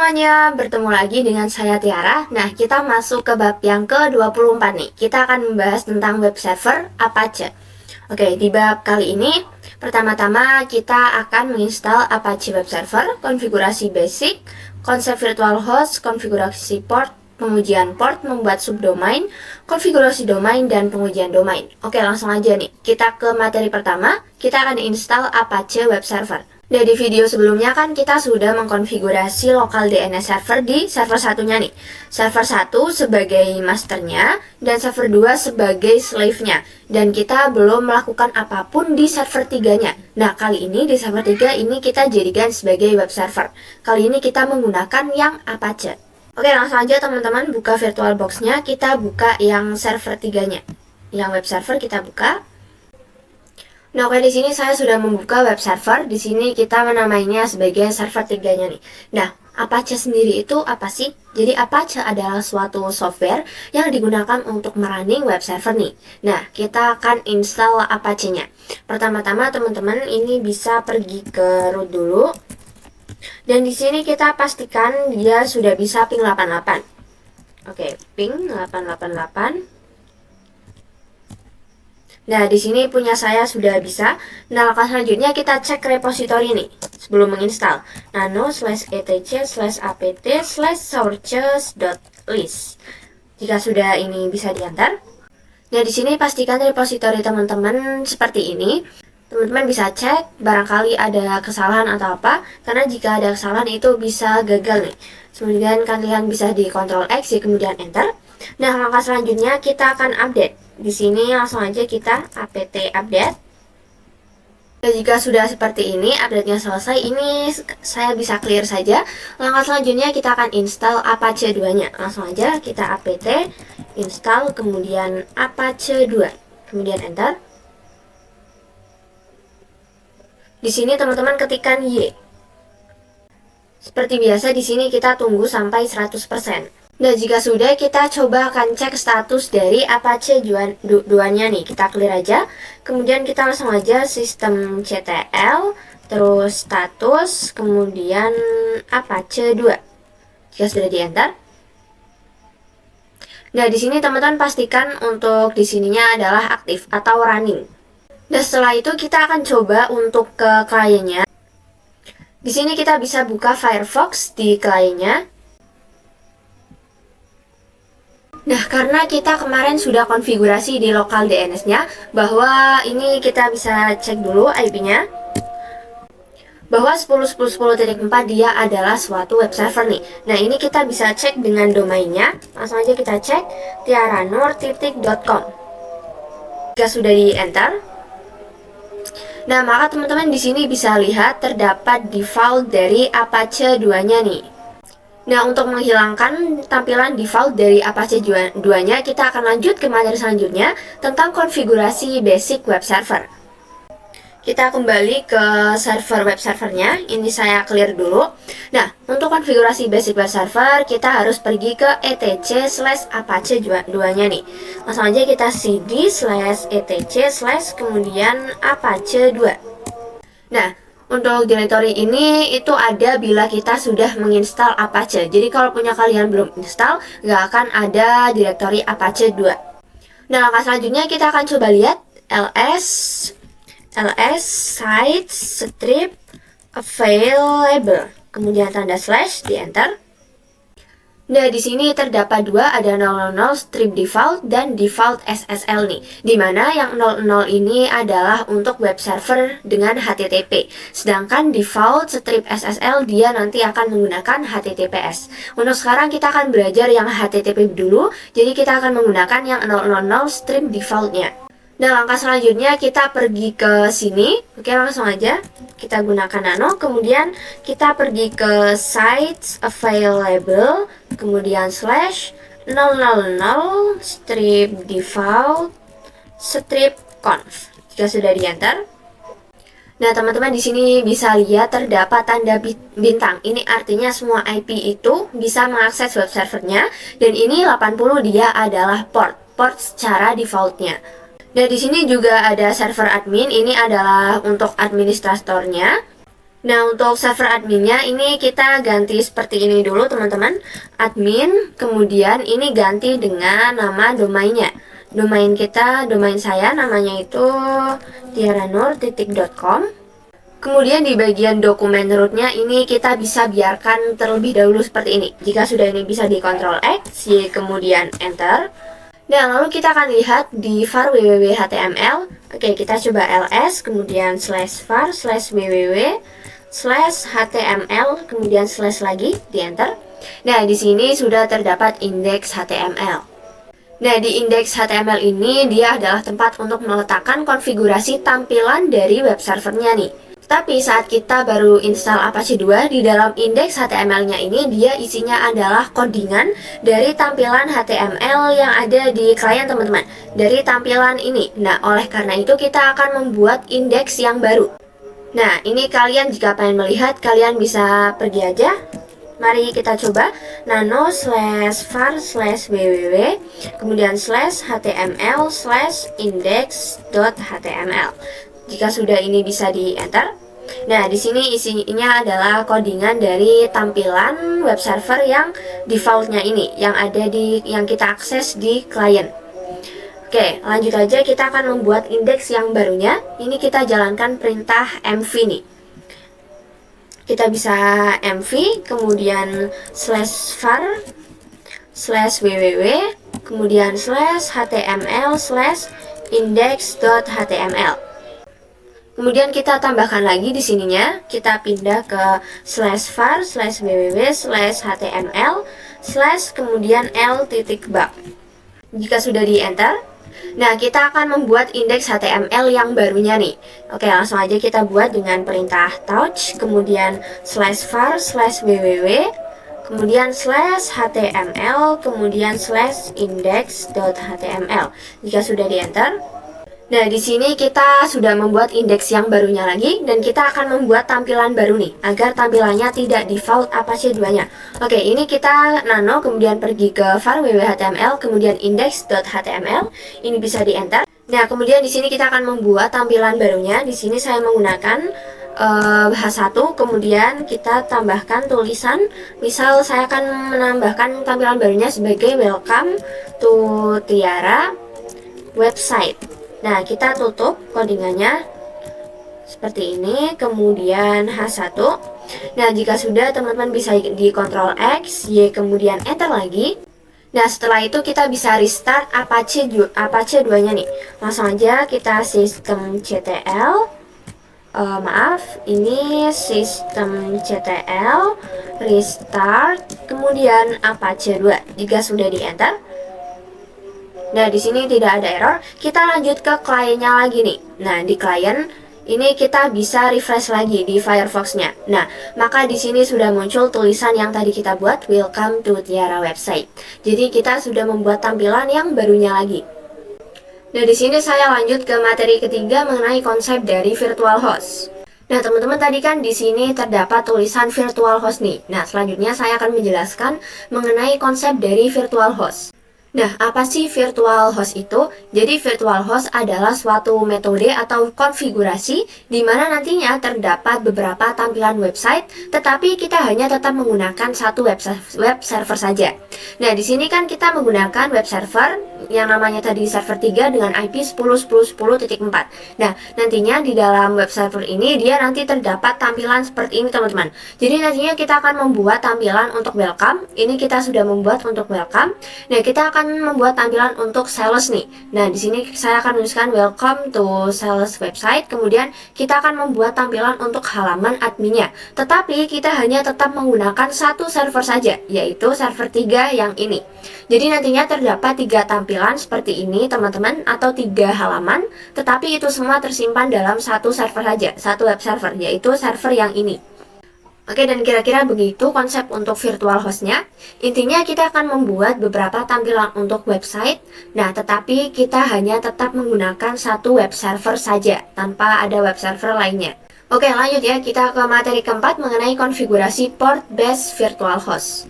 semuanya, bertemu lagi dengan saya Tiara. Nah, kita masuk ke bab yang ke-24 nih. Kita akan membahas tentang web server Apache. Oke, di bab kali ini, pertama-tama kita akan menginstal Apache Web Server, konfigurasi basic, konsep virtual host, konfigurasi port, pengujian port, membuat subdomain, konfigurasi domain, dan pengujian domain. Oke, langsung aja nih. Kita ke materi pertama, kita akan install Apache Web Server. Nah, di video sebelumnya kan kita sudah mengkonfigurasi lokal DNS server di server satunya nih. Server 1 sebagai masternya dan server 2 sebagai slave-nya. Dan kita belum melakukan apapun di server 3-nya. Nah, kali ini di server 3 ini kita jadikan sebagai web server. Kali ini kita menggunakan yang Apache. Oke, langsung aja teman-teman buka VirtualBox-nya. Kita buka yang server 3-nya. Yang web server kita buka. Nah, oke, di sini saya sudah membuka web server. Di sini kita menamainya sebagai server 3-nya nih. Nah, Apache sendiri itu apa sih? Jadi Apache adalah suatu software yang digunakan untuk merunning web server nih. Nah, kita akan install Apache-nya. Pertama-tama teman-teman ini bisa pergi ke root dulu. Dan di sini kita pastikan dia sudah bisa ping 88. Oke, ping 888. Nah, di sini punya saya sudah bisa. Nah, langkah selanjutnya kita cek repository ini sebelum menginstal. nano/etc/apt/sources.list. Jika sudah ini bisa diantar. Nah, di sini pastikan repository teman-teman seperti ini. Teman-teman bisa cek barangkali ada kesalahan atau apa, karena jika ada kesalahan itu bisa gagal nih. Kemudian kalian bisa di Ctrl X kemudian enter. Nah, langkah selanjutnya kita akan update. Di sini langsung aja kita apt update. Dan jika sudah seperti ini, update-nya selesai, ini saya bisa clear saja. Langkah selanjutnya kita akan install Apache 2-nya. Langsung aja kita apt install, kemudian Apache 2, kemudian enter. Di sini teman-teman ketikkan Y. Seperti biasa di sini kita tunggu sampai 100%. Nah, jika sudah, kita coba akan cek status dari Apache 2-nya nih. Kita clear aja. Kemudian kita langsung aja sistem ctl, terus status, kemudian Apache 2. Jika sudah di enter. Nah, di sini teman-teman pastikan untuk di sininya adalah aktif atau running. Nah, setelah itu kita akan coba untuk ke kliennya. Di sini kita bisa buka Firefox di kliennya. Nah, karena kita kemarin sudah konfigurasi di lokal DNS-nya, bahwa ini kita bisa cek dulu IP-nya. Bahwa 10.10.10.4 dia adalah suatu web server nih. Nah, ini kita bisa cek dengan domainnya. Langsung aja kita cek tiaranur.com. Jika sudah di enter. Nah, maka teman-teman di sini bisa lihat terdapat default dari Apache 2-nya nih. Nah, untuk menghilangkan tampilan default dari Apache 2-nya, kita akan lanjut ke materi selanjutnya tentang konfigurasi basic web server. Kita kembali ke server web servernya. Ini saya clear dulu. Nah, untuk konfigurasi basic web server, kita harus pergi ke etc/apache 2-nya nih. Langsung aja kita cd/etc/ kemudian apache 2. Nah, untuk directory ini itu ada bila kita sudah menginstal Apache. Jadi kalau punya kalian belum install, nggak akan ada directory Apache 2. Nah, langkah selanjutnya kita akan coba lihat ls site strip available, kemudian tanda slash di enter. Nah, di sini terdapat dua, ada 000 strip default dan default SSL nih. Dimana yang 00 ini adalah untuk web server dengan HTTP. Sedangkan default strip SSL dia nanti akan menggunakan HTTPS. Untuk sekarang kita akan belajar yang HTTP dulu. Jadi kita akan menggunakan yang 000 strip defaultnya. Nah, langkah selanjutnya kita pergi ke sini. Oke, langsung aja kita gunakan nano. Kemudian kita pergi ke sites available, kemudian slash 000 strip default strip conf. Jika sudah di enter. Nah, teman-teman di sini bisa lihat terdapat tanda bintang. Ini artinya semua IP itu bisa mengakses web servernya, dan ini 80 dia adalah port secara defaultnya. Nah, di sini juga ada server admin. Ini adalah untuk administratornya. Nah, untuk server adminnya ini kita ganti seperti ini dulu teman-teman. Admin, kemudian ini ganti dengan nama domainnya. Domain kita, domain saya namanya itu tiaranur.com. Kemudian di bagian dokumen rootnya ini kita bisa biarkan terlebih dahulu seperti ini. Jika sudah ini bisa di Ctrl X, Y, kemudian Enter. Nah, lalu kita akan lihat di var www.html. Oke, kita coba ls, kemudian /var /www/html, kemudian slash lagi, di enter. Nah, di sini sudah terdapat indeks HTML. Nah, di indeks HTML ini dia adalah tempat untuk meletakkan konfigurasi tampilan dari web servernya nih. Tapi saat kita baru install Apache 2, di dalam indeks HTML-nya ini dia isinya adalah codingan dari tampilan HTML yang ada di klien teman-teman, dari tampilan ini. Nah, oleh karena itu kita akan membuat indeks yang baru. Nah, ini kalian jika pengen melihat, kalian bisa pergi aja. Mari kita coba nano/var/www, kemudian /html/index.html. Jika sudah ini bisa di enter. Nah, di sini isinya adalah codingan dari tampilan web server yang defaultnya ini, yang ada yang kita akses di klien. Oke, lanjut aja, kita akan membuat indeks yang barunya. Ini kita jalankan perintah mv nih. Kita bisa mv, kemudian /var /www, kemudian /html/index.html. Kemudian kita tambahkan lagi di sininya, kita pindah ke /var /www/html/ kemudian l.bug. Jika sudah di enter, nah kita akan membuat indeks HTML yang barunya nih. Oke, langsung aja kita buat dengan perintah touch, kemudian /var /www, kemudian /html, kemudian /index.html. Jika sudah di enter, nah di sini kita sudah membuat indeks yang barunya lagi, dan kita akan membuat tampilan baru nih agar tampilannya tidak default Apache 2-nya. Oke, ini kita nano, kemudian pergi ke var www.html, kemudian index.html. Ini bisa di enter. Nah, kemudian di sini kita akan membuat tampilan barunya. Di sini saya menggunakan H1, kemudian kita tambahkan tulisan. Misal saya akan menambahkan tampilan barunya sebagai welcome to Tiara website. Nah, kita tutup codingannya seperti ini, kemudian H1. Nah, jika sudah, teman-teman bisa di Ctrl X, Y, kemudian Enter lagi. Nah, setelah itu kita bisa restart Apache 2-nya nih. Langsung aja kita systemctl, ini systemctl restart, kemudian Apache 2. Jika sudah di Enter, nah, di sini tidak ada error. Kita lanjut ke kliennya lagi nih. Nah, di klien ini kita bisa refresh lagi di Firefox-nya. Nah, maka di sini sudah muncul tulisan yang tadi kita buat, Welcome to Tiara website. Jadi kita sudah membuat tampilan yang barunya lagi. Nah, di sini saya lanjut ke materi ketiga mengenai konsep dari virtual host. Nah, teman-teman, tadi kan di sini terdapat tulisan virtual host nih. Nah, selanjutnya saya akan menjelaskan mengenai konsep dari virtual host. Nah, apa sih virtual host itu? Jadi virtual host adalah suatu metode atau konfigurasi di mana nantinya terdapat beberapa tampilan website, tetapi kita hanya tetap menggunakan satu web server saja. Nah, di sini kan kita menggunakan web server yang namanya tadi server 3 dengan IP 10.10.10.4. Nah, nantinya di dalam web server ini dia nanti terdapat tampilan seperti ini, teman-teman. Jadi nantinya kita akan membuat tampilan untuk welcome. Ini kita sudah membuat untuk welcome. Nah, kita akan membuat tampilan untuk sales nih. Nah, di sini saya akan menuliskan welcome to sales website. Kemudian kita akan membuat tampilan untuk halaman adminnya. Tetapi kita hanya tetap menggunakan satu server saja, yaitu server 3 yang ini. Jadi nantinya terdapat 3 tampilan seperti ini, teman-teman, atau 3 halaman. Tetapi itu semua tersimpan dalam satu server saja, satu web server, yaitu server yang ini. Oke, dan kira-kira begitu konsep untuk virtual hostnya. Intinya kita akan membuat beberapa tampilan untuk website. Nah, tetapi kita hanya tetap menggunakan satu web server saja, tanpa ada web server lainnya. Oke, lanjut ya, kita ke materi keempat mengenai konfigurasi port-based virtual host.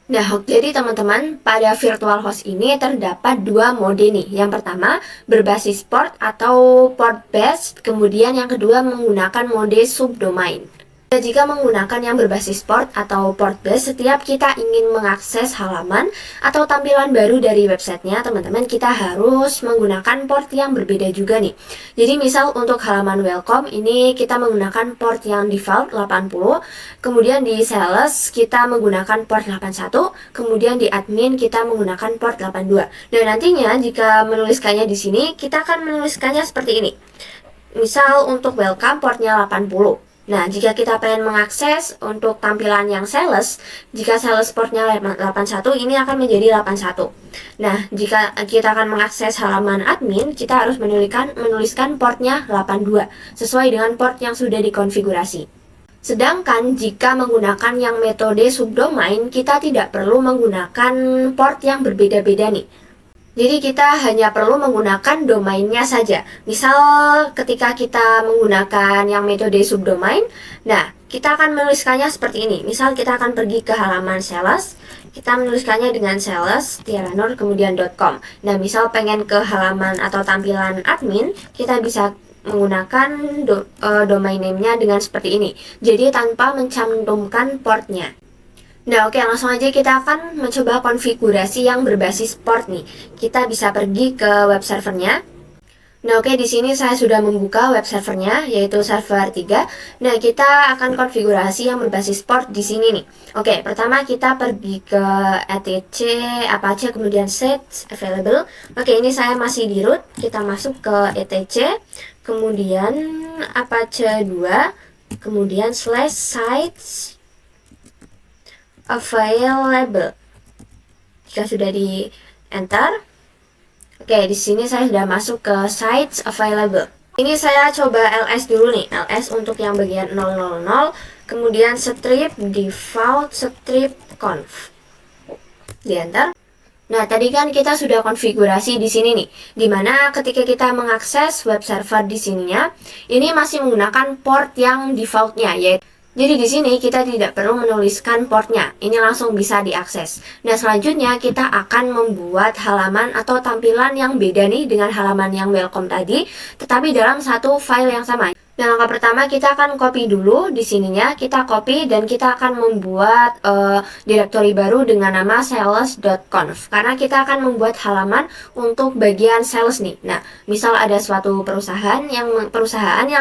Nah, jadi teman-teman, pada virtual host ini terdapat 2 mode nih. Yang pertama, berbasis port atau port-based, kemudian yang kedua menggunakan mode subdomain. Jika menggunakan yang berbasis port atau port base, setiap kita ingin mengakses halaman atau tampilan baru dari websitenya, teman-teman, kita harus menggunakan port yang berbeda juga nih. Jadi misal untuk halaman welcome ini kita menggunakan port yang default 80, kemudian di sales kita menggunakan port 81, kemudian di admin kita menggunakan port 82. Dan nantinya jika menuliskannya di sini, kita akan menuliskannya seperti ini. Misal untuk welcome portnya 80. Nah, jika kita pengen mengakses untuk tampilan yang sales, jika sales portnya 81, ini akan menjadi 81. Nah, jika kita akan mengakses halaman admin, kita harus menuliskan portnya 82, sesuai dengan port yang sudah dikonfigurasi. Sedangkan jika menggunakan yang metode subdomain, kita tidak perlu menggunakan port yang berbeda-beda nih. Jadi kita hanya perlu menggunakan domainnya saja. Misal ketika kita menggunakan yang metode subdomain, nah kita akan menuliskannya seperti ini. Misal kita akan pergi ke halaman sales, kita menuliskannya dengan sales_tiaranur kemudian .com. Nah misal pengen ke halaman atau tampilan admin, kita bisa menggunakan domain name-nya dengan seperti ini. Jadi tanpa mencantumkan portnya. Nah oke, langsung aja kita akan mencoba konfigurasi yang berbasis port nih. Kita bisa pergi ke web servernya. Nah oke, di sini saya sudah membuka web servernya, yaitu server 3. Nah kita akan konfigurasi yang berbasis port di sini nih. Oke, pertama kita pergi ke etc apache kemudian set available. Oke, ini saya masih di root. Kita masuk ke etc, kemudian apache 2, kemudian /sites available. Jika sudah di enter, oke, di sini saya sudah masuk ke sites available. Ini saya coba ls dulu nih, ls untuk yang bagian 000, kemudian strip default strip conf, di enter. Nah, tadi kan kita sudah konfigurasi di sini nih, dimana ketika kita mengakses web server di sininya, ini masih menggunakan port yang defaultnya, yaitu jadi di sini kita tidak perlu menuliskan portnya, ini langsung bisa diakses. Nah selanjutnya kita akan membuat halaman atau tampilan yang beda nih dengan halaman yang welcome tadi, tetapi dalam satu file yang sama. Nah langkah pertama kita akan copy dulu di sininya, kita copy dan kita akan membuat directory baru dengan nama sales.conf, karena kita akan membuat halaman untuk bagian sales nih. Nah misal ada suatu perusahaan yang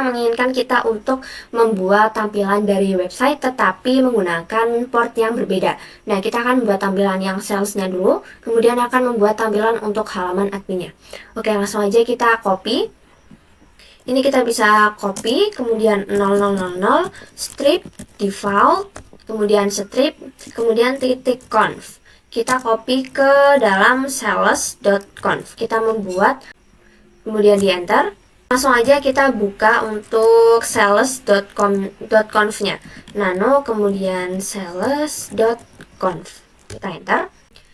menginginkan kita untuk membuat tampilan dari website tetapi menggunakan port yang berbeda. Nah kita akan membuat tampilan yang salesnya dulu, kemudian akan membuat tampilan untuk halaman adminnya. Oke, langsung aja kita copy. Ini kita bisa copy, kemudian 0000 strip default, kemudian strip, kemudian titik conf. Kita copy ke dalam sales.conf. Kita membuat, kemudian di enter. Langsung aja kita buka untuk sales.conf-nya. Nano, kemudian sales.conf. Kita enter.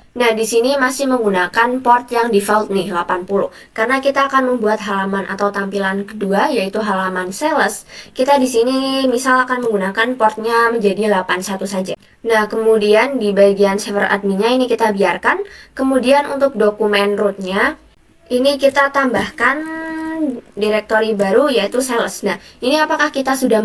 Nah, di sini masih menggunakan port yang default nih, 80. Karena kita akan membuat halaman atau tampilan kedua, yaitu halaman sales. Kita di sini misal akan menggunakan portnya menjadi 81 saja. Nah, kemudian di bagian server adminnya ini kita biarkan. Kemudian untuk dokumen rootnya, ini kita tambahkan directory baru yaitu sales. Nah, ini apakah kita sudah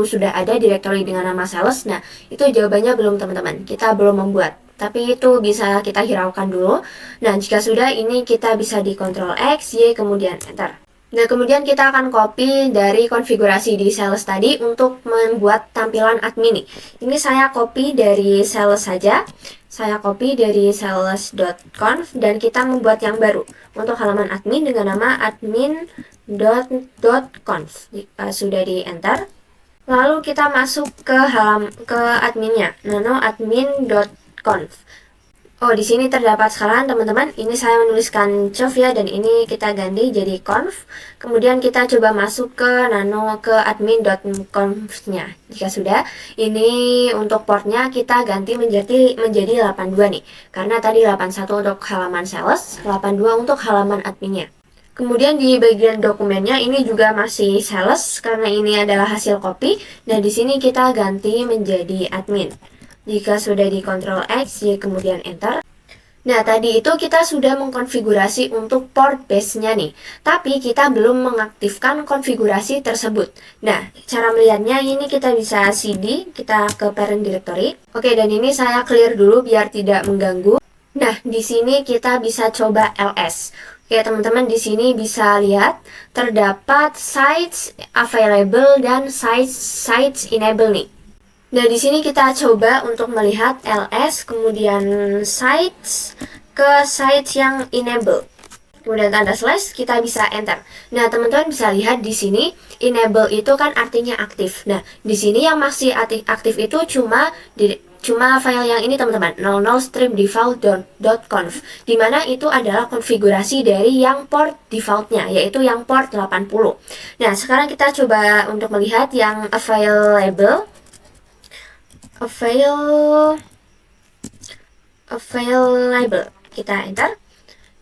sudah ada directory dengan nama sales? Nah, itu jawabannya belum teman-teman. Kita belum membuat. Tapi itu bisa kita hiraukan dulu. Nah, jika sudah, ini kita bisa di Ctrl X, Y, kemudian enter. Nah, kemudian kita akan copy dari konfigurasi di sales tadi untuk membuat tampilan admin nih. Ini saya copy dari sales saja. Saya copy dari sales.conf dan kita membuat yang baru untuk halaman admin dengan nama admin.conf. Sudah di enter. Lalu kita masuk ke adminnya, nano admin.conf. Oh, di sini terdapat kesalahan teman-teman. Ini saya menuliskan conf ya, dan ini kita ganti jadi conf. Kemudian kita coba masuk ke admin.conf-nya. Jika sudah, ini untuk portnya kita ganti menjadi 82 nih. Karena tadi 81 untuk halaman sales, 82 untuk halaman adminnya. Kemudian di bagian dokumennya ini juga masih sales karena ini adalah hasil copy. Dan di sini kita ganti menjadi admin. Jika sudah di Ctrl X, Y, kemudian enter. Nah, tadi itu kita sudah mengkonfigurasi untuk port base-nya nih, tapi kita belum mengaktifkan konfigurasi tersebut. Nah, cara melihatnya ini kita bisa cd, kita ke parent directory. Oke, dan ini saya clear dulu biar tidak mengganggu. Nah, di sini kita bisa coba ls. Oke, teman-teman di sini bisa lihat terdapat sites available dan sites enable nih. Nah, di sini kita coba untuk melihat ls, kemudian sites, ke sites yang enable. Kemudian tanda slash, kita bisa enter. Nah, teman-teman bisa lihat di sini, enable itu kan artinya aktif. Nah, di sini yang masih aktif itu cuma file yang ini, teman-teman, 00strip-default.conf, dimana itu adalah konfigurasi dari yang port defaultnya, yaitu yang port 80. Nah, sekarang kita coba untuk melihat yang available kita enter.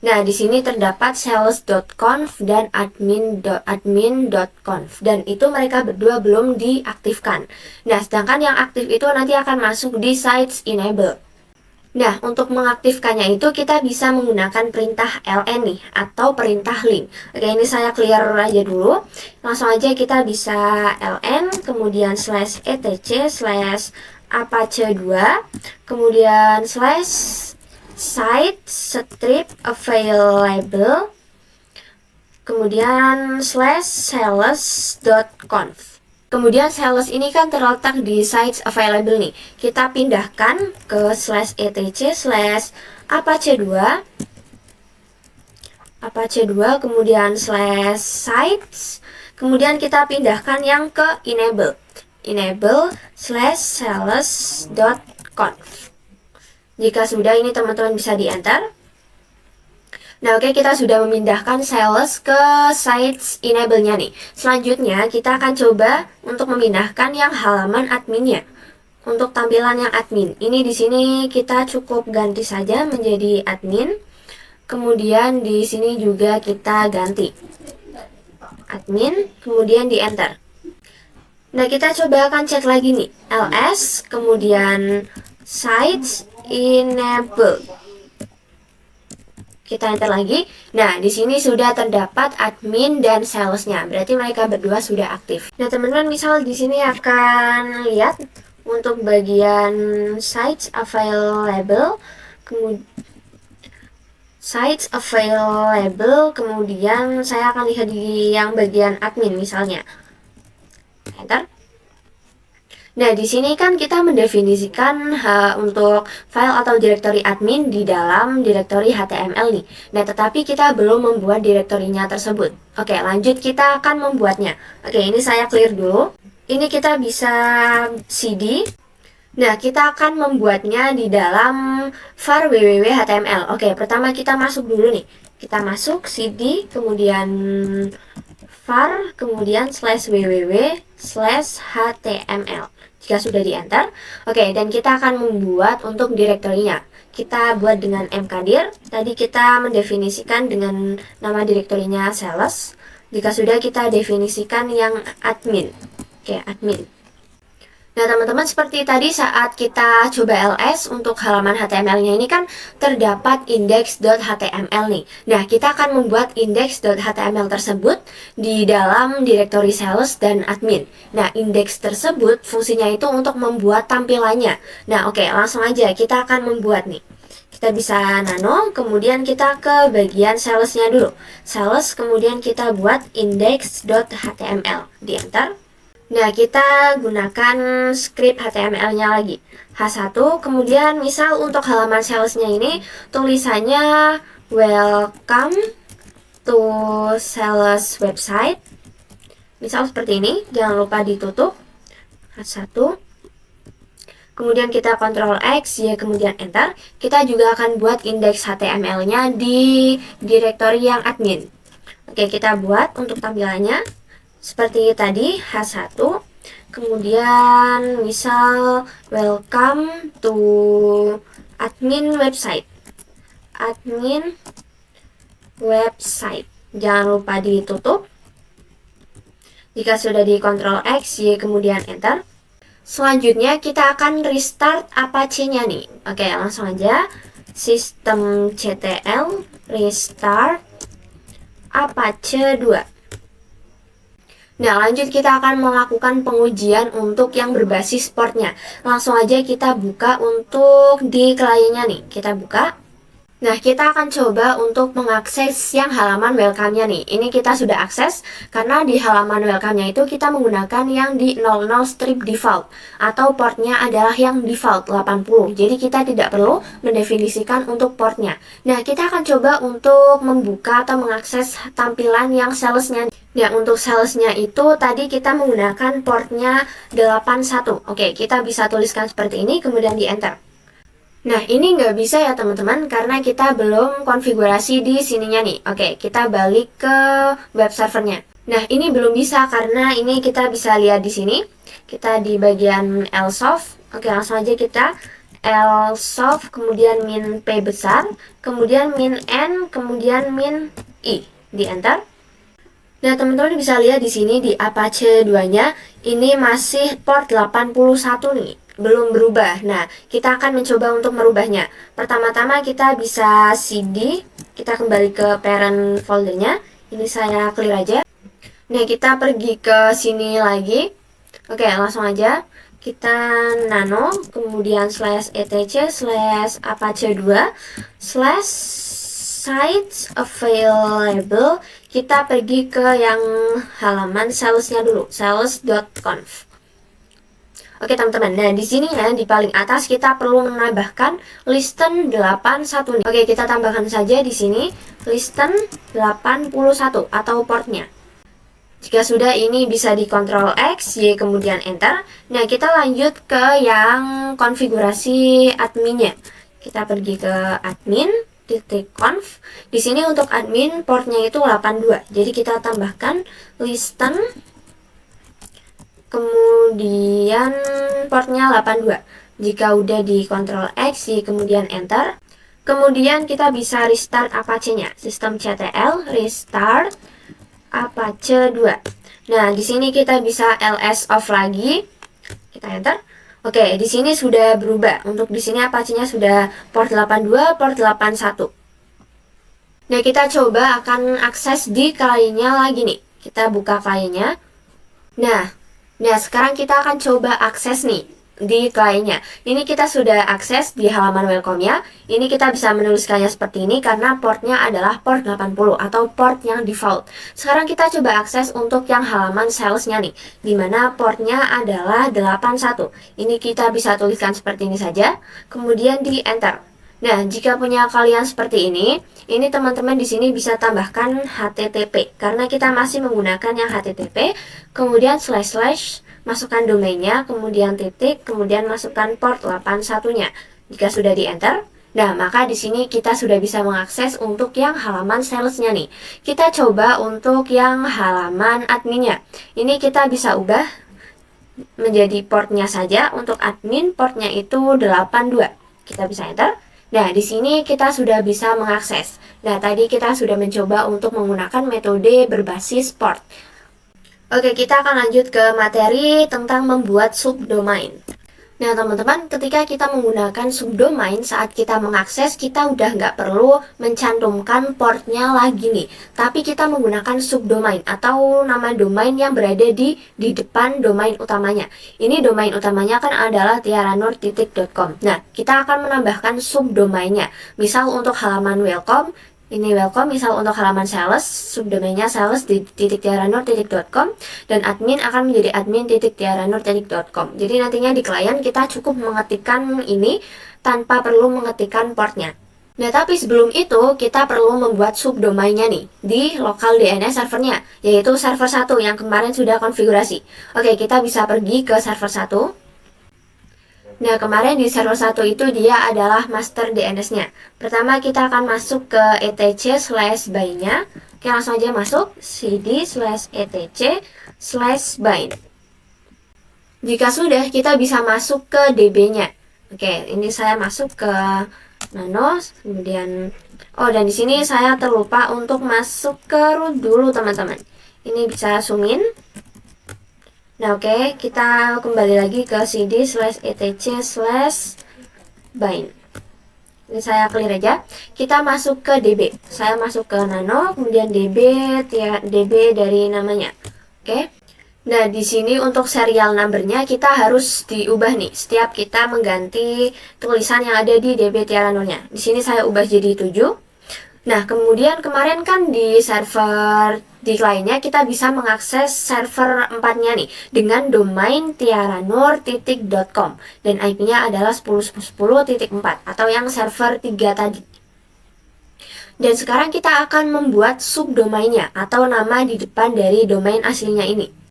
Nah, di sini terdapat sales.conf dan admin.conf, dan itu mereka berdua belum diaktifkan. Nah, sedangkan yang aktif itu nanti akan masuk di sites enable. Nah, untuk mengaktifkannya itu kita bisa menggunakan perintah ln nih, atau perintah link. Oke, ini saya clear aja dulu. Langsung aja kita bisa ln, kemudian /etc/apache2, kemudian /site strip available, kemudian /sales.conf. Kemudian sales ini kan terletak di sites available nih. Kita pindahkan ke /etc/apache2, kemudian /sites, kemudian kita pindahkan yang ke enable /sales.conf. Jika sudah, ini teman-teman bisa di enter. Nah, oke, kita sudah memindahkan sales ke sites enable-nya nih. Selanjutnya, kita akan coba untuk memindahkan yang halaman adminnya. Untuk tampilan yang admin, ini di sini kita cukup ganti saja menjadi admin. Kemudian di sini juga kita ganti admin, kemudian di enter. Nah, kita coba akan cek lagi nih, ls, kemudian sites enable. Kita enter lagi. Nah, di sini sudah terdapat admin dan salesnya. Berarti mereka berdua sudah aktif. Nah, teman-teman, misal di sini akan lihat untuk bagian sites available, kemudian saya akan lihat di yang bagian admin misalnya. Enter. Nah, di sini kan kita mendefinisikan untuk file atau direktori admin di dalam direktori HTML nih. Nah, tetapi kita belum membuat direktorinya tersebut. Oke, lanjut, kita akan membuatnya. Oke, ini saya clear dulu. Ini kita bisa cd. Nah, kita akan membuatnya di dalam var www.html. Oke, pertama kita masuk dulu nih. Kita masuk cd, kemudian var, kemudian /www/html. Jika sudah di enter, oke, dan kita akan membuat untuk direktorinya. Kita buat dengan mkdir. Tadi kita mendefinisikan dengan nama direktorinya sales. Jika sudah, kita definisikan yang admin. Oke, admin. Nah, teman-teman, seperti tadi saat kita coba ls untuk halaman HTML-nya ini kan terdapat index.html nih. Nah, kita akan membuat index.html tersebut di dalam direktori sales dan admin. Nah, index tersebut fungsinya itu untuk membuat tampilannya. Nah, oke, langsung aja kita akan membuat nih. Kita bisa nano, kemudian kita ke bagian salesnya dulu. Sales, kemudian kita buat index.html. Di enter. Nah, kita gunakan script HTML-nya lagi. H1, kemudian misal untuk halaman salesnya ini tulisannya welcome to sales website. Misal seperti ini, jangan lupa ditutup. H1. Kemudian kita Ctrl X, ya, kemudian enter. Kita juga akan buat indeks HTML-nya di direktori yang admin. Oke, kita buat untuk tampilannya seperti tadi, H1, kemudian misal welcome to admin website. Jangan lupa ditutup. Jika sudah di Ctrl X, Y, kemudian enter. Selanjutnya kita akan restart Apache-nya nih. Oke, langsung aja. sistem CTL restart Apache 2. Nah, lanjut kita akan melakukan pengujian untuk yang berbasis portnya. Langsung aja kita buka untuk di kliennya nih. Kita buka. Nah, kita akan coba untuk mengakses yang halaman welcome-nya nih. Ini kita sudah akses, karena di halaman welcome-nya itu kita menggunakan yang di 00 strip default, atau portnya adalah yang default 80. Jadi kita tidak perlu mendefinisikan untuk portnya. Nah, kita akan coba untuk membuka atau mengakses tampilan yang salesnya. Nah, untuk salesnya itu tadi kita menggunakan portnya 81. Oke, kita bisa tuliskan seperti ini, kemudian di enter. Nah, ini nggak bisa ya teman-teman, karena kita belum konfigurasi di sininya nih. Oke, kita balik ke web servernya. Nah, ini belum bisa karena ini kita bisa lihat di sini. Kita di bagian elseof. Oke, langsung aja kita elseof, kemudian min P besar, kemudian min N, kemudian min I. Di enter. Nah, teman-teman bisa lihat di sini di Apache 2-nya, ini masih port 81 nih. Belum berubah. Nah, kita akan mencoba untuk merubahnya. Pertama-tama kita bisa cd, kita kembali ke parent foldernya. Ini saya clear aja. Nah, kita pergi ke sini lagi. Oke, langsung aja. Kita nano, kemudian /etc/apache 2 /sites available. Kita pergi ke yang halaman salesnya dulu, sales.conf. Oke teman-teman, nah di sini ya di paling atas kita perlu menambahkan listen 81 nih. Oke, kita tambahkan saja di sini listen 81 atau portnya. Jika sudah, ini bisa di Ctrl X, Y kemudian enter. Nah, kita lanjut ke yang konfigurasi adminnya. Kita pergi ke admin.conf. Di sini untuk admin portnya itu 82. Jadi kita tambahkan listen kemudian portnya 82. Jika udah di Ctrl X, Y, kemudian enter. Kemudian kita bisa restart Apache-nya. Sistem CTL restart Apache 2. Nah, di sini kita bisa ls off lagi. Kita enter. Oke, di sini sudah berubah. Untuk di sini Apache-nya sudah port 82, port 81. Nah, kita coba akan akses di kliennya lagi nih. Kita buka kliennya. Nah, sekarang kita akan coba akses nih di kliennya. Ini kita sudah akses di halaman welcome-nya. Ini kita bisa menuliskannya seperti ini karena portnya adalah port 80 atau port yang default. Sekarang kita coba akses untuk yang halaman salesnya nih, dimana portnya adalah 81. Ini kita bisa tuliskan seperti ini saja, kemudian di enter. Nah, jika punya kalian seperti ini teman-teman di sini bisa tambahkan HTTP karena kita masih menggunakan yang HTTP, kemudian // masukkan domainnya, kemudian titik, kemudian masukkan port 81-nya. Jika sudah di enter, nah maka di sini kita sudah bisa mengakses untuk yang halaman salesnya nih. Kita coba untuk yang halaman adminnya. Ini kita bisa ubah menjadi portnya saja. Untuk admin portnya itu 82. Kita bisa enter. Nah, di sini kita sudah bisa mengakses. Nah, tadi kita sudah mencoba untuk menggunakan metode berbasis port. Oke, kita akan lanjut ke materi tentang membuat subdomain. Nah, teman-teman, ketika kita menggunakan subdomain saat kita mengakses, kita udah nggak perlu mencantumkan portnya lagi nih. Tapi kita menggunakan subdomain atau nama domain yang berada di depan domain utamanya. Ini domain utamanya kan adalah tiaranur.com. Nah, kita akan menambahkan subdomainnya. Misal untuk halaman welcome, ini welcome, misal untuk halaman sales, subdomainnya sales.tiaranur.com dan admin akan menjadi admin.tiaranur.com. Jadi nantinya di klien kita cukup mengetikkan ini tanpa perlu mengetikkan portnya. Nah, tapi sebelum itu kita perlu membuat subdomainnya nih di lokal DNS servernya, yaitu server 1 yang kemarin sudah konfigurasi. Oke, kita bisa pergi ke server 1. Nah, kemarin di server 1 itu dia adalah master DNS-nya. Pertama kita akan masuk ke etc/bind-nya. Oke, langsung aja masuk cd/etc/bind. Jika sudah, kita bisa masuk ke DB-nya. Oke, ini saya masuk ke nano, kemudian dan di sini saya terlupa untuk masuk ke root dulu, teman-teman. Ini bisa zoom in. Nah, oke, kita kembali lagi ke cd/etc/bind. Ini saya clear aja. Kita masuk ke DB. Saya masuk ke nano, kemudian DB dari namanya. Oke. Nah, di sini untuk serial numbernya kita harus diubah nih. Setiap kita mengganti tulisan yang ada di DB Tiara nolnya. Di sini saya ubah jadi 7. Nah, kemudian kemarin kan di server di lainnya kita bisa mengakses server 4-nya nih dengan domain tiaranur.com dan IP-nya adalah 10.10.10.4 atau yang server 3 tadi. Dan sekarang kita akan membuat subdomainnya atau nama di depan dari domain aslinya ini.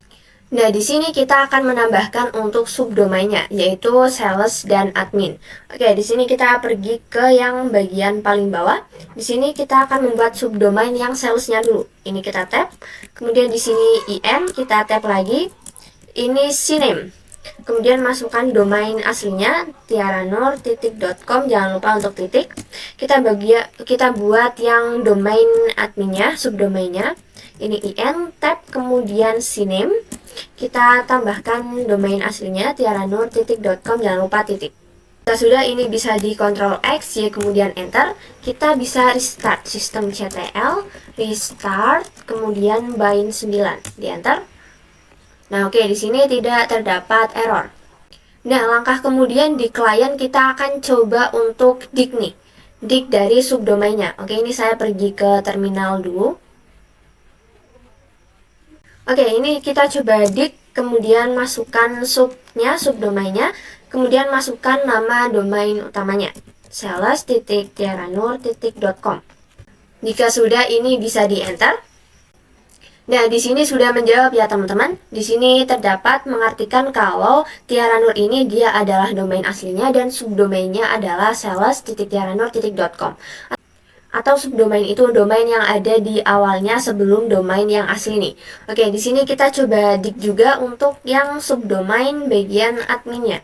Nah, di sini kita akan menambahkan untuk subdomainnya, yaitu sales dan admin. Oke, di sini kita pergi ke yang bagian paling bawah. Di sini kita akan membuat subdomain yang salesnya dulu. Ini kita tap. Kemudian di sini IM, kita tap lagi. Ini CNAME. Kemudian masukkan domain aslinya tiaranur.com, jangan lupa untuk titik. Kita buat yang domain adminnya, subdomainnya. Ini IN, tab, kemudian CNAME. Kita tambahkan domain aslinya tiaranur.com, jangan lupa titik. Kita sudah ini bisa di Ctrl X, Y, kemudian Enter. Kita bisa restart sistem CTL, restart, kemudian bind 9, di Enter. Nah, oke, di sini tidak terdapat error. Nah, langkah kemudian di klien kita akan coba untuk dig nih. Dig dari subdomainnya. Oke, ini saya pergi ke terminal dulu. Oke, ini kita coba dig, kemudian masukkan subdomainnya, kemudian masukkan nama domain utamanya, sales.tiaranur.com. Jika sudah, ini bisa di enter. Nah, di sini sudah menjawab ya teman-teman. Di sini terdapat mengartikan kalau Tiaranur ini dia adalah domain aslinya dan subdomainnya adalah sales.tiaranur.com. Atau subdomain itu domain yang ada di awalnya sebelum domain yang asli nih. Oke, di sini kita coba dig juga untuk yang subdomain bagian adminnya.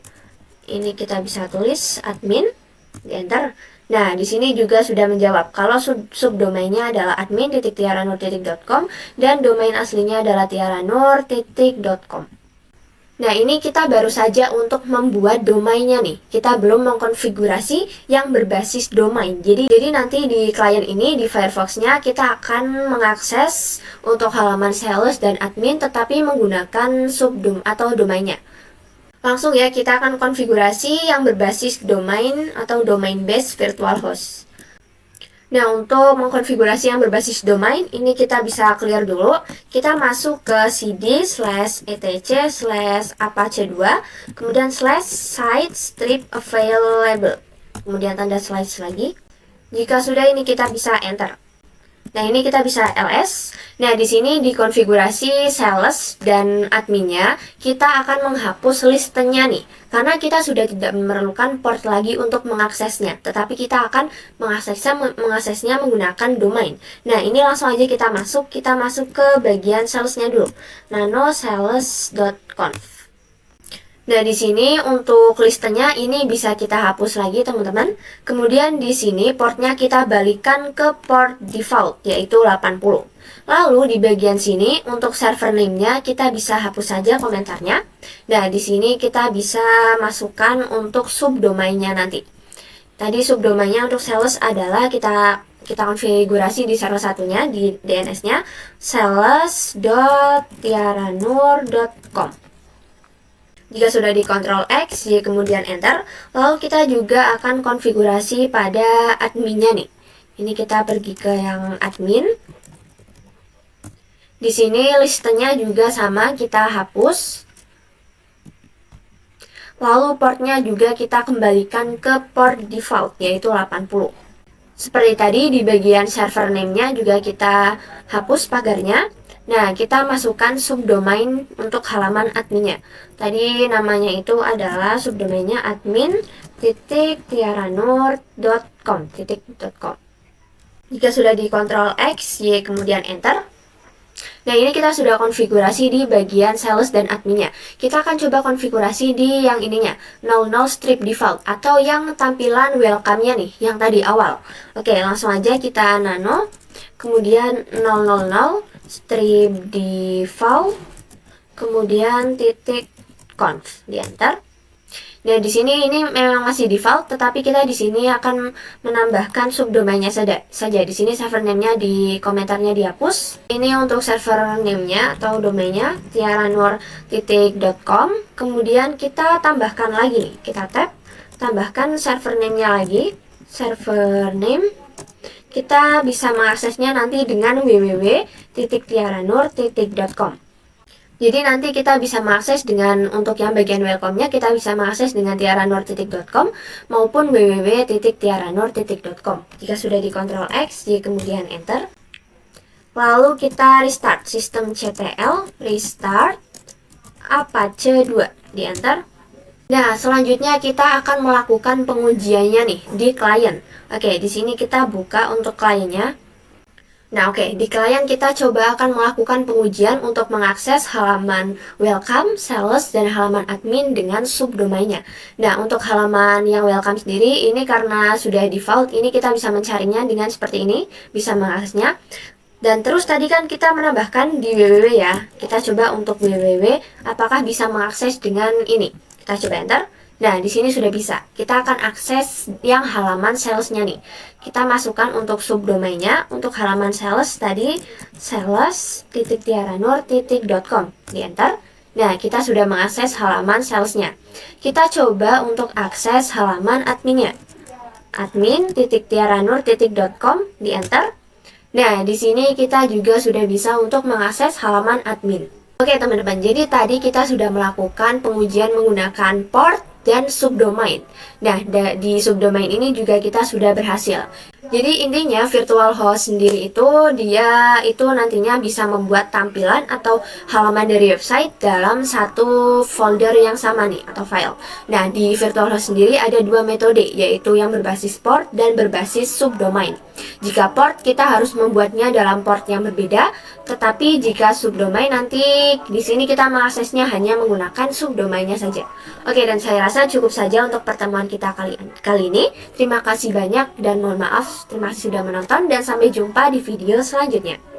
Ini kita bisa tulis admin, di enter. Nah, di sini juga sudah menjawab kalau subdomainnya adalah admin.tiaranur.com dan domain aslinya adalah tiaranur.com. Nah, ini kita baru saja untuk membuat domainnya nih. Kita belum mengkonfigurasi yang berbasis domain. Jadi nanti di klien ini, di Firefox-nya, kita akan mengakses untuk halaman sales dan admin tetapi menggunakan subdom atau domainnya. Langsung ya, kita akan konfigurasi yang berbasis domain atau domain based virtual host. Nah, untuk mengkonfigurasi yang berbasis domain, ini kita bisa clear dulu. Kita masuk ke cd/etc/apache2, kemudian /site strip available, kemudian tanda slash lagi. Jika sudah, ini kita bisa enter. Nah, ini kita bisa ls. Nah, di sini di konfigurasi sales dan adminnya, kita akan menghapus listenya nih. Karena kita sudah tidak memerlukan port lagi untuk mengaksesnya. Tetapi kita akan mengaksesnya menggunakan domain. Nah, ini langsung aja kita masuk ke bagian salesnya dulu. nanosales.conf. Nah, di sini untuk listenya ini bisa kita hapus lagi teman-teman. Kemudian di sini portnya kita balikan ke port default, yaitu 80. Lalu di bagian sini untuk server name-nya kita bisa hapus saja komentarnya. Nah, di sini kita bisa masukkan untuk subdomainnya nanti. Tadi subdomainnya untuk sales adalah kita konfigurasi di server satunya, di DNS-nya sales.tiaranur.com. Jika sudah di Ctrl X, Y, kemudian Enter, lalu kita juga akan konfigurasi pada adminnya nih. Ini kita pergi ke yang admin. Di sini listenya juga sama, kita hapus. Lalu portnya juga kita kembalikan ke port default, yaitu 80. Seperti tadi di bagian server name-nya juga kita hapus pagarnya. Nah, kita masukkan subdomain untuk halaman adminnya. Tadi namanya itu adalah subdomainnya admin.tiaranur.com. Jika sudah di Ctrl X, Y, kemudian Enter. Nah, ini kita sudah konfigurasi di bagian sales dan adminnya. Kita akan coba konfigurasi di yang ininya, 00 strip default, atau yang tampilan welcome-nya nih, yang tadi awal. Oke, langsung aja kita nano, kemudian 000 strip default, kemudian titik conf, di enter. Nah, di sini ini memang masih default, tetapi kita di sini akan menambahkan subdomainnya saja. Di sini server name-nya di komentarnya dihapus. Ini untuk server name-nya atau domainnya tiaranur.com. Kemudian kita tambahkan lagi nih. Kita tap, tambahkan server name-nya lagi. Server name. Kita bisa mengaksesnya nanti dengan www.tiaranur.com. Jadi nanti kita bisa mengakses dengan, untuk yang bagian welcome-nya kita bisa mengakses dengan tiaranur.com maupun www.tiaranur.com. Jika sudah di Ctrl X, kemudian enter. Lalu kita restart sistem CTL, restart Apache 2, di enter. Nah, selanjutnya kita akan melakukan pengujiannya nih di klien. Oke, di sini kita buka untuk kliennya. Nah, oke, di klien kita coba akan melakukan pengujian untuk mengakses halaman welcome, sales, dan halaman admin dengan subdomainnya. Nah, untuk halaman yang welcome sendiri, ini karena sudah default, ini kita bisa mencarinya dengan seperti ini, bisa mengaksesnya. Dan terus tadi kan kita menambahkan di www ya. Kita coba untuk www, apakah bisa mengakses dengan ini. Kita coba enter. Nah, di sini sudah bisa. Kita akan akses yang halaman salesnya nih. Kita masukkan untuk subdomainnya. Untuk halaman sales tadi, sales.tiaranur.com. Di enter. Nah, kita sudah mengakses halaman salesnya. Kita coba untuk akses halaman adminnya. admin.tiaranur.com. Di enter. Nah, di sini kita juga sudah bisa untuk mengakses halaman admin. Oke teman-teman, jadi tadi kita sudah melakukan pengujian menggunakan port dan subdomain. Nah, di subdomain ini juga kita sudah berhasil. Jadi intinya virtual host sendiri itu dia itu nantinya bisa membuat tampilan atau halaman dari website dalam satu folder yang sama nih atau file. Nah, di virtual host sendiri ada dua metode, yaitu yang berbasis port dan berbasis subdomain. Jika port kita harus membuatnya dalam port yang berbeda, tetapi jika subdomain nanti di sini kita mengaksesnya hanya menggunakan subdomainnya saja. Oke, dan saya rasa cukup saja untuk pertemuan kita kali ini. Terima kasih banyak dan mohon maaf. Terima kasih sudah menonton dan sampai jumpa di video selanjutnya.